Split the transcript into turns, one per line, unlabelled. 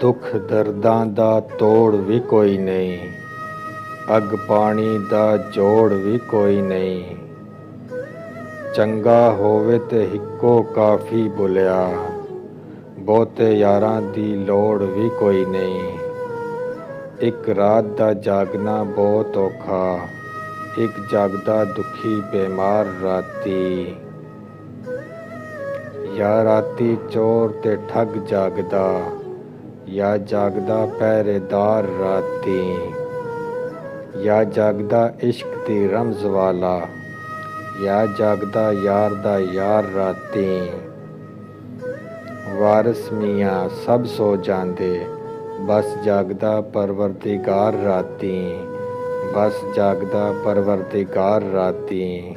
ਦੁੱਖ ਦਰਦਾਂ ਦਾ ਤੋੜ ਵੀ ਕੋਈ ਨਹੀਂ, ਅੱਗ ਪਾਣੀ ਦਾ ਜੋੜ ਵੀ ਕੋਈ ਨਹੀਂ। ਚੰਗਾ ਹੋਵੇ ਤੇ ਇੱਕੋ ਕਾਫੀ ਬੁਲਿਆ, ਬਹੁਤੇ ਯਾਰਾਂ ਦੀ ਲੋੜ ਵੀ ਕੋਈ ਨਹੀਂ। ਇੱਕ ਰਾਤ ਦਾ ਜਾਗਣਾ ਬਹੁਤ ਔਖਾ, ਇੱਕ ਜਾਗਦਾ ਦੁਖੀ ਬਿਮਾਰ ਰਾਤੀ। ਜਾਂ ਰਾਤੀ ਚੋਰ ਤੇ ਠੱਗ ਜਾਗਦਾ, ਜਾਂ ਜਾਗਦਾ ਪਹਿਰੇਦਾਰ ਰਾਤੀ। ਜਾਂ ਜਾਗਦਾ ਇਸ਼ਕ ਦੀ ਰਮਜ਼ ਵਾਲਾ, ਜਾਂ ਜਾਗਦਾ ਯਾਰ ਦਾ ਯਾਰ ਰਾਤੀ। ਵਾਰਿਸ ਮੀਆਂ ਸਭ ਸੋ ਜਾਂਦੇ, ਬਸ ਜਾਗਦਾ ਪਰਵਰਦੀਗਾਰ ਰਾਤੀ। ਬਸ ਜਾਗਦਾ ਪਰਵਰਦੀਗਾਰ ਰਾਤੀ।